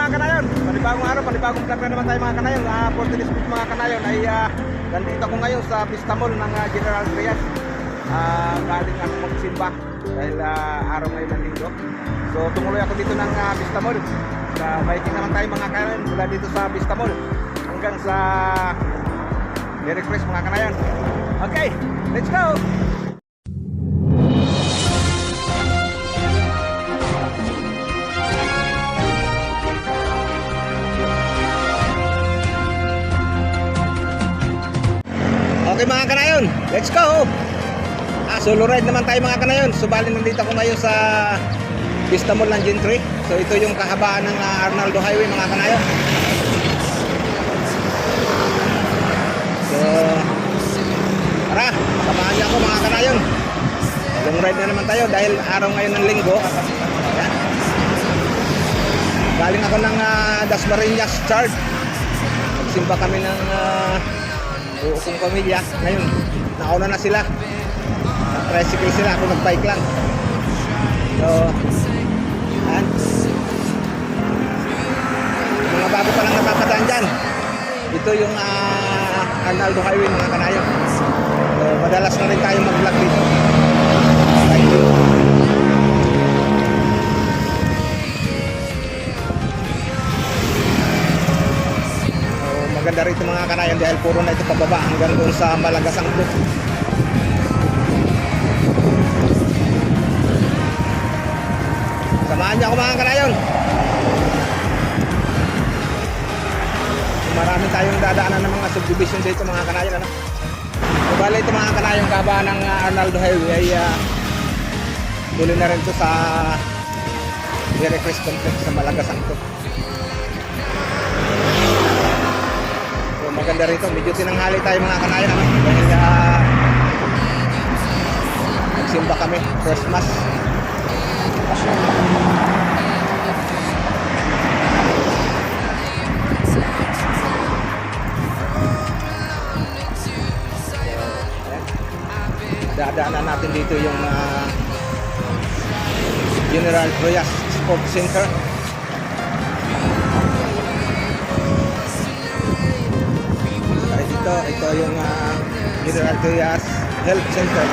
mga kanayon, panibagong araw, panibagong vlog na naman tayo mga kanayon. For today's video mga kanayon ay nandito ako ngayon sa Vista Mall ng General Trias. Galing ako magsimba dahil araw ngayon ng linggo. So tumuloy ako dito ng Vista Mall. Biking naman tayo mga kanayon mula dito sa Vista Mall hanggang sa Merry Christmas mga kanayon. Okay, let's go! Okay mga kanayon, let's go! Solo ride naman tayo mga kanayon. Subalit nandito ako ngayon sa Vista Mall ng Gentry. So ito yung kahabaan ng Arnaldo Highway mga kanayon. So tara, samahan niyo ako mga kanayon. Long ride na naman tayo dahil araw ngayon ng linggo. Ayan. Galing ako ng Dasmariñas Church. Nagsimba kami ng buong pamilya. Ngayon, nauna na sila. Tricycle sila, ako nag-bike lang. So, ayan. Mga bago pa lang napapataan dyan. Ito yung Arnaldo Highway mga kanayon. So, madalas na rin tayo mag-vlog dito. Thank you. Maganda rito mga kanayon dahil puro na ito pababa hanggang doon sa Malagasang Buk. Samahan niyo ako mga kanayon. Marami tayong dadaanan ng mga subdivision dito mga kanayon. Ano? So, bali ito mga kanayon, kabaan ng Arnaldo Highway ay tuloy na rin ito sa Merry Christmas Complex sa Malagasang Buk. Maganda rito, medyo tinanghali tayo mga kanayon ano? Dahil nagsimba kami, Christmas. Dadaanan natin dito yung General Trias Sports Center. Ito yung General Trias Health Center.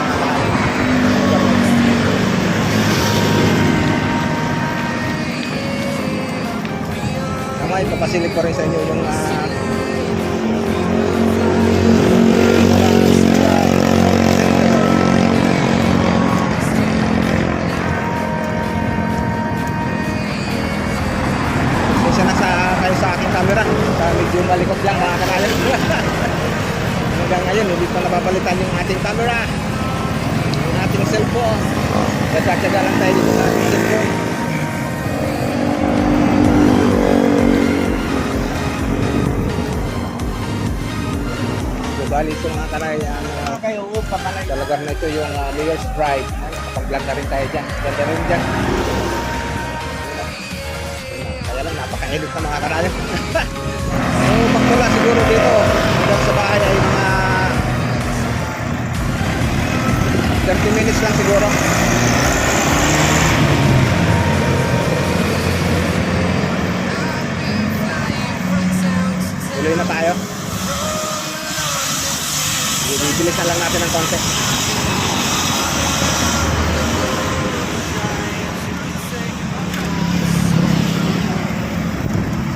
Tama, ipapasilip ko rin sa inyo yung isa na kayo sa aking camera. Medyo malikot lang mga kanayon. Hanggang ngayon, hindi pa napapalitan yung ating camera, yung ating cellphone. Nagkatsaga lang tayo dito sa ating cellphone. So, bali ito mga kanayan, talagang na ito yung Mayor's Drive. Nakapag-vlog na rin tayo dyan. Ganda rin dyan. Kaya lang, napakainit na mga kanayan. So, pagmula siguro dito hanggang sa bahay ay mga 30 minutes lang siguro. Tuloy na tayo. Bibilis na lang natin ng konti.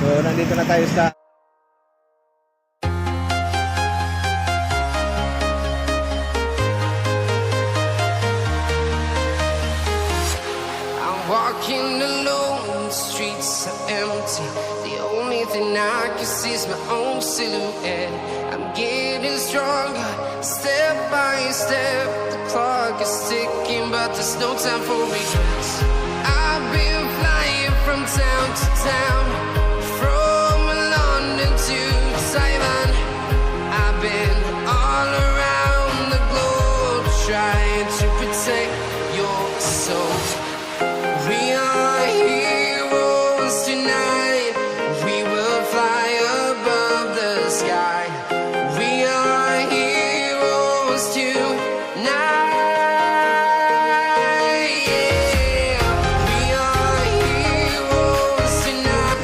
So nandito na tayo sa walking alone, the streets are empty. The only thing I can see is my own silhouette. I'm getting stronger, step by step. The clock is ticking, but there's no time for regrets. I've been flying from town to town, from London to Taiwan. I've been all around the globe trying to protect your soul. We are heroes tonight. We will fly above the sky. We are heroes tonight. Yeah, we are heroes tonight.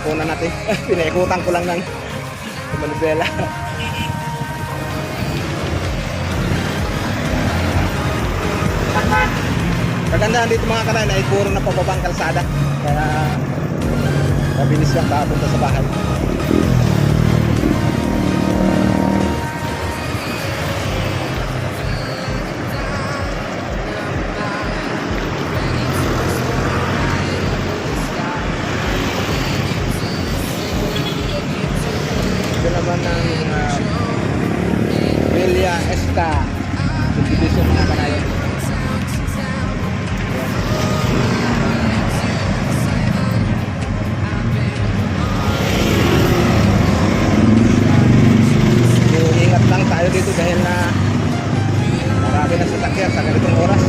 kunan natin. Pinaikutan ko lang ng manubela. Kagandahan dito mga kanayon ay puro na pababang kalsada. Kaya mabilis lang papunta sa bahay. Ito naman ang Villa Esta subdivision mga kanayon. So, ingat lang tayo dito dahil na marami na sasakyan sa ganitong oras.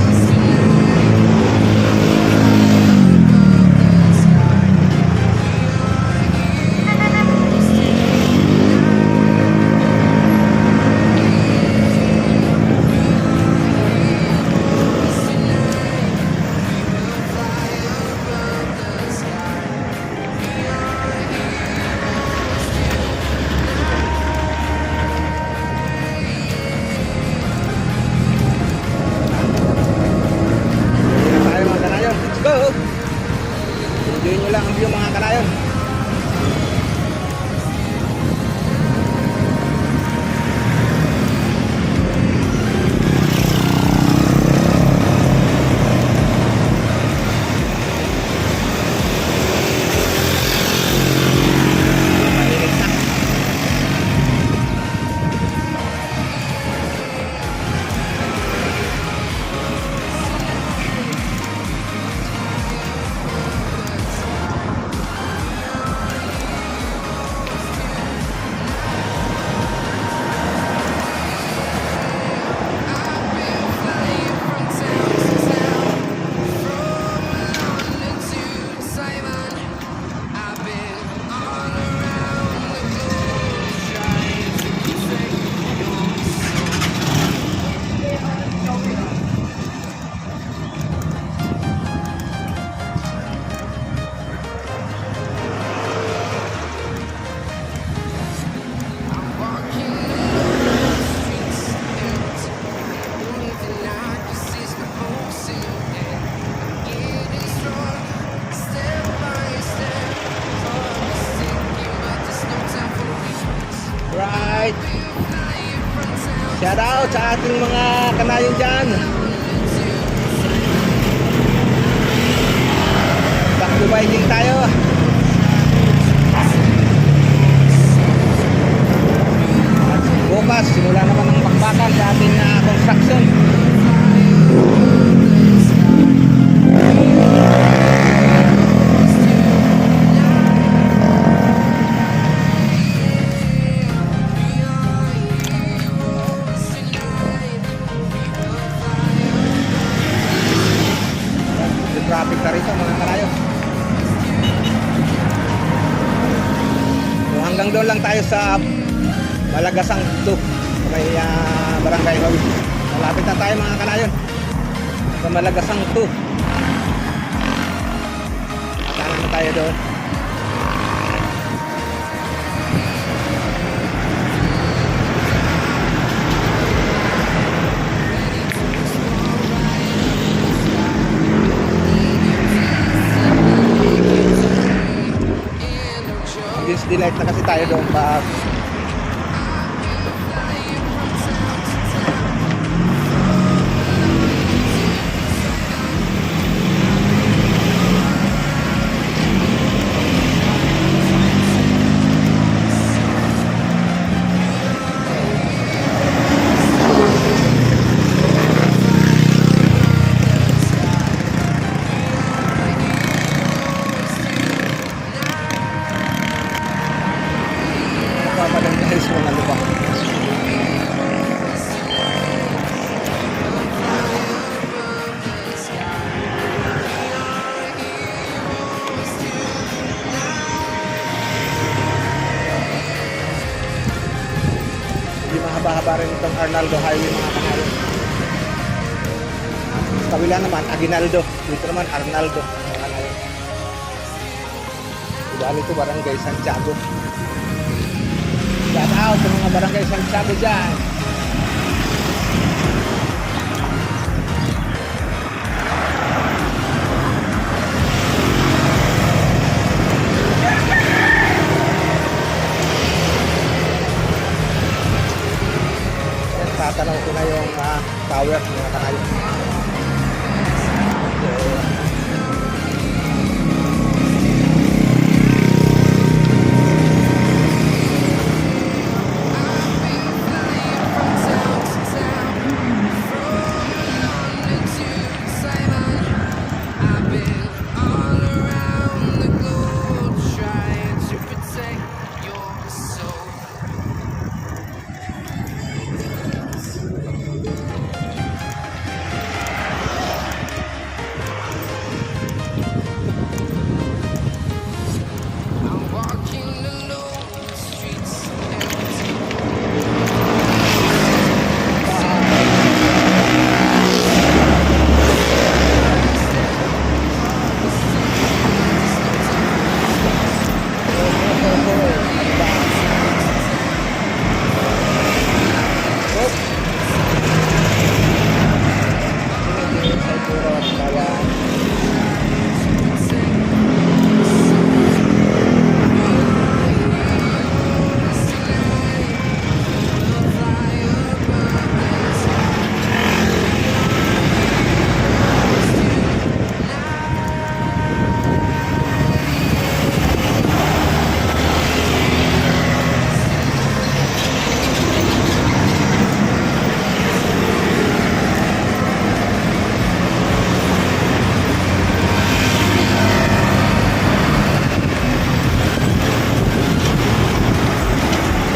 Enjoy nyo lang ang view mga kanayon. Mainit na. Right. Shout out sa ating mga kanayon dyan. Back to biking tayo. At bukas, simula naman ang bakbakan sa ating construction. Traffic na rito mga kanayon. So, hanggang doon lang tayo sa Malagasang 2 may Barangay Hawi. Malapit na tayo mga kanayon sa Malagasang 2. Matanan na tayo doon. Delight na kasi tayo doon pa. Papadang mga lubak. Hindi mahaba-haba rin itong Arnaldo Highway mga kanayon. Sa kabila naman Aguinaldo, dito naman Arnaldo mga kanayon. Dahil ito Barangay Santiago. Shout out sa mga Barangay Santiago dyan. Yan, tatanaw ko na yung tower mga kanayon. I've been all around the globe trying to protect your soul. I'm walking alone, the streets empty.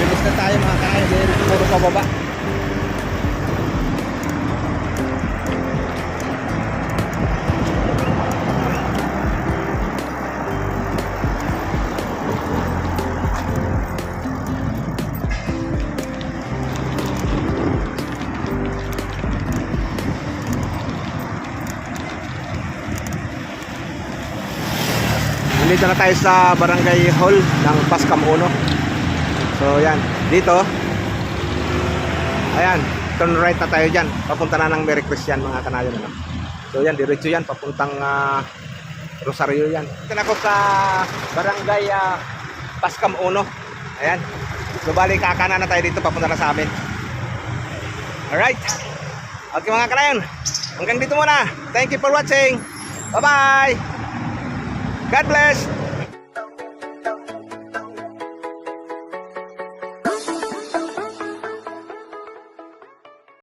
Bilis na tayo mga kanayon. Dahil puro pababa. Nandito na tayo sa Barangay Hall ng Pascam 1. So yan, dito. Ayan, turn right na tayo dyan. Papunta na ng Merry Christian mga kanayon. Ano? So yan, diretso yan, papuntang Rosario yan. Dito na ako sa Barangay Pascam 1. Ayan. So bali, kakanan na tayo dito, papunta na sa amin. Alright. Okay mga kanayon, hanggang dito muna. Thank you for watching. Bye-bye. God bless.